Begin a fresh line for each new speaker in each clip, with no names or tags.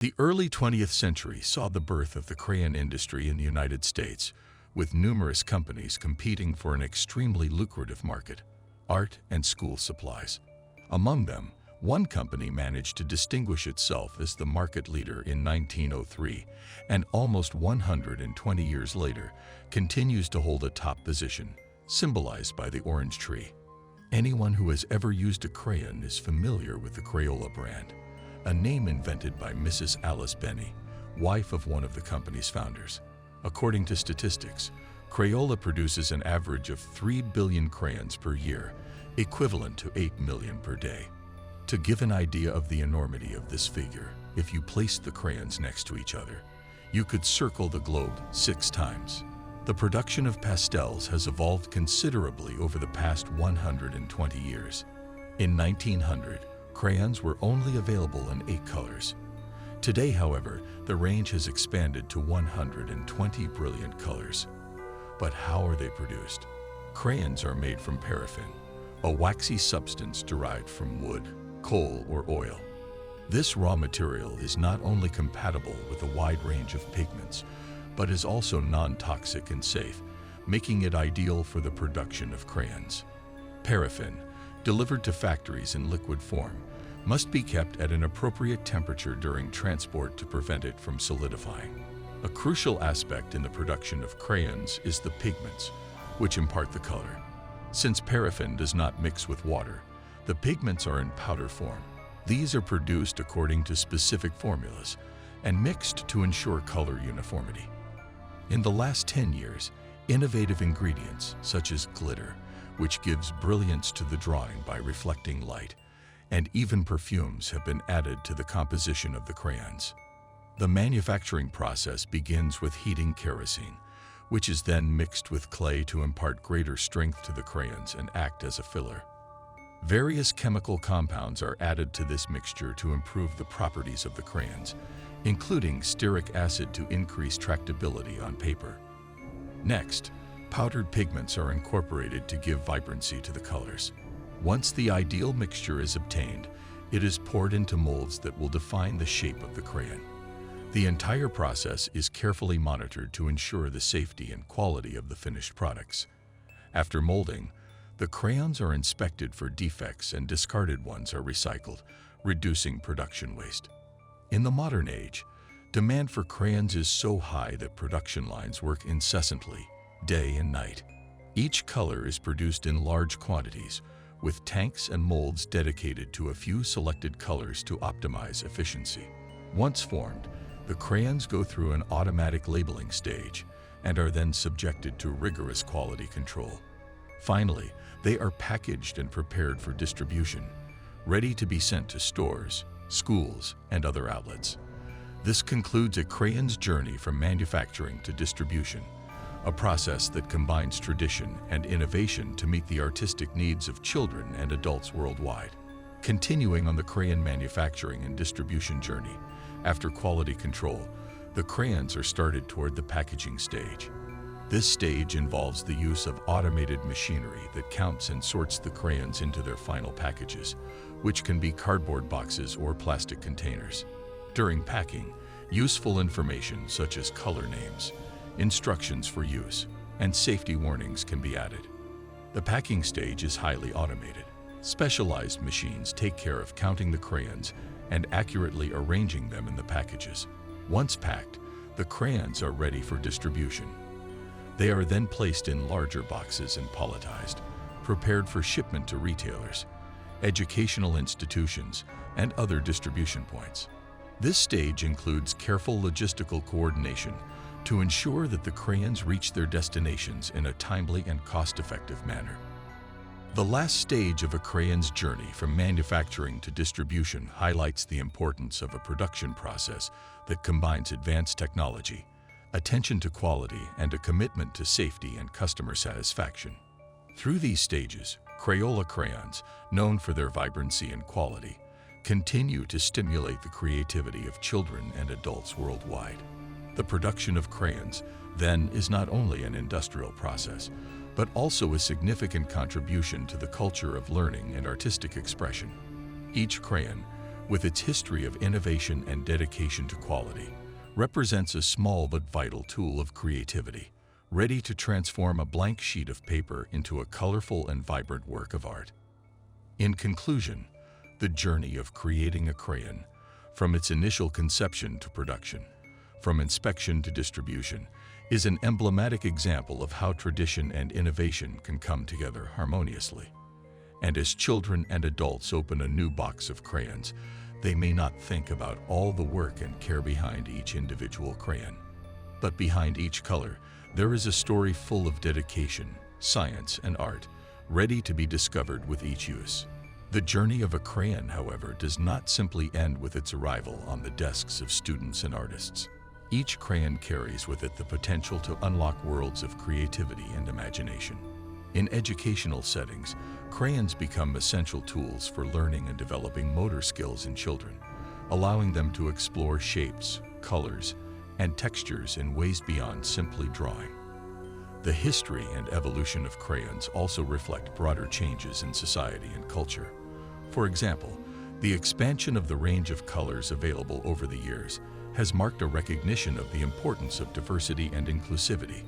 The early 20th century saw the birth of the crayon industry in the United States, with numerous companies competing for an extremely lucrative market: art and school supplies. Among them, one company managed to distinguish itself as the market leader in 1903, and almost 120 years later continues to hold a top position, symbolized by the orange tree. Anyone who has ever used a crayon is familiar with the Crayola brand, a name invented by Mrs. Alice Benny, wife of one of the company's founders. According to statistics, Crayola produces an average of 3 billion crayons per year, equivalent to 8 million per day. To give an idea of the enormity of this figure, if you placed the crayons next to each other, you could circle the globe 6 times. The production of pastels has evolved considerably over the past 120 years. In 1900, crayons were only available in 8 colors. Today, however, the range has expanded to 120 brilliant colors. But how are they produced? Crayons are made from paraffin, a waxy substance derived from wood, coal, or oil. This raw material is not only compatible with a wide range of pigments, but is also non-toxic and safe, making it ideal for the production of crayons. Paraffin, delivered to factories in liquid form, must be kept at an appropriate temperature during transport to prevent it from solidifying. A crucial aspect in the production of crayons is the pigments, which impart the color. Since paraffin does not mix with water, the pigments are in powder form. These are produced according to specific formulas and mixed to ensure color uniformity. In the last 10 years, innovative ingredients such as glitter, which gives brilliance to the drawing by reflecting light, and even perfumes have been added to the composition of the crayons. The manufacturing process begins with heating kerosene, which is then mixed with clay to impart greater strength to the crayons and act as a filler. Various chemical compounds are added to this mixture to improve the properties of the crayons, including stearic acid to increase tractability on paper. Next, powdered pigments are incorporated to give vibrancy to the colors. Once the ideal mixture is obtained, it is poured into molds that will define the shape of the crayon. The entire process is carefully monitored to ensure the safety and quality of the finished products. After molding, the crayons are inspected for defects and discarded ones are recycled, reducing production waste. In the modern age, demand for crayons is so high that production lines work incessantly, day and night. Each color is produced in large quantities, with tanks and molds dedicated to a few selected colors to optimize efficiency. Once formed, the crayons go through an automatic labeling stage and are then subjected to rigorous quality control. Finally, they are packaged and prepared for distribution, ready to be sent to stores, schools, and other outlets. This concludes a crayon's journey from manufacturing to distribution, a process that combines tradition and innovation to meet the artistic needs of children and adults worldwide. Continuing on the crayon manufacturing and distribution journey, after quality control, the crayons are started toward the packaging stage. This stage involves the use of automated machinery that counts and sorts the crayons into their final packages, which can be cardboard boxes or plastic containers. During packing, useful information such as color names, instructions for use, and safety warnings can be added. The packing stage is highly automated. Specialized machines take care of counting the crayons and accurately arranging them in the packages. Once packed, the crayons are ready for distribution. They are then placed in larger boxes and palletized, prepared for shipment to retailers, educational institutions, and other distribution points. This stage includes careful logistical coordination to ensure that the crayons reach their destinations in a timely and cost-effective manner. The last stage of a crayon's journey from manufacturing to distribution highlights the importance of a production process that combines advanced technology, attention to quality, and a commitment to safety and customer satisfaction. Through these stages, Crayola crayons, known for their vibrancy and quality, continue to stimulate the creativity of children and adults worldwide. The production of crayons, then, is not only an industrial process, but also a significant contribution to the culture of learning and artistic expression. Each crayon, with its history of innovation and dedication to quality, represents a small but vital tool of creativity, ready to transform a blank sheet of paper into a colorful and vibrant work of art. In conclusion, the journey of creating a crayon, from its initial conception to production, from inspection to distribution, is an emblematic example of how tradition and innovation can come together harmoniously. And as children and adults open a new box of crayons, they may not think about all the work and care behind each individual crayon. But behind each color, there is a story full of dedication, science, and art, ready to be discovered with each use. The journey of a crayon, however, does not simply end with its arrival on the desks of students and artists. Each crayon carries with it the potential to unlock worlds of creativity and imagination. In educational settings, crayons become essential tools for learning and developing motor skills in children, allowing them to explore shapes, colors, and textures in ways beyond simply drawing. The history and evolution of crayons also reflect broader changes in society and culture. For example, the expansion of the range of colors available over the years has marked a recognition of the importance of diversity and inclusivity,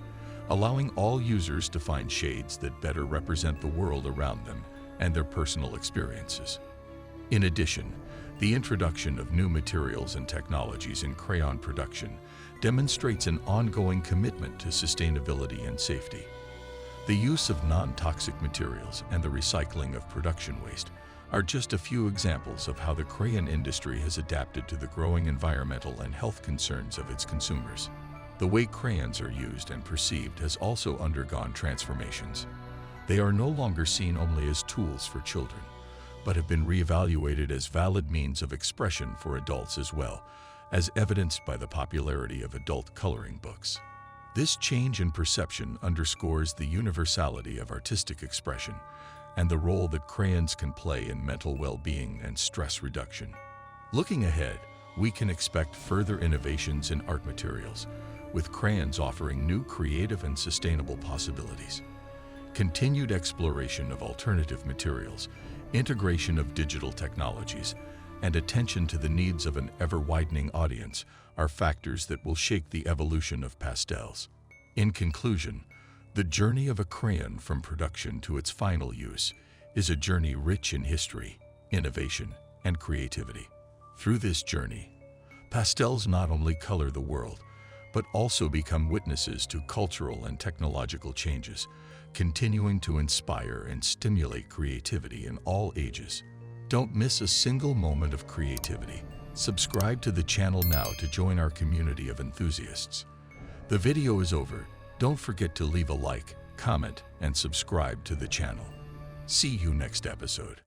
allowing all users to find shades that better represent the world around them and their personal experiences. In addition, the introduction of new materials and technologies in crayon production demonstrates an ongoing commitment to sustainability and safety. The use of non-toxic materials and the recycling of production waste are just a few examples of how the crayon industry has adapted to the growing environmental and health concerns of its consumers. The way crayons are used and perceived has also undergone transformations. They are no longer seen only as tools for children, but have been reevaluated as valid means of expression for adults as well, as evidenced by the popularity of adult coloring books. This change in perception underscores the universality of artistic expression and the role that crayons can play in mental well-being and stress reduction. Looking ahead, we can expect further innovations in art materials, with crayons offering new creative and sustainable possibilities. Continued exploration of alternative materials, integration of digital technologies, and attention to the needs of an ever-widening audience are factors that will shape the evolution of pastels. In conclusion, the journey of a crayon from production to its final use is a journey rich in history, innovation, and creativity. Through this journey, pastels not only color the world, but also become witnesses to cultural and technological changes, continuing to inspire and stimulate creativity in all ages. Don't miss a single moment of creativity. Subscribe to the channel now to join our community of enthusiasts. The video is over. Don't forget to leave a like, comment, and subscribe to the channel. See you next episode.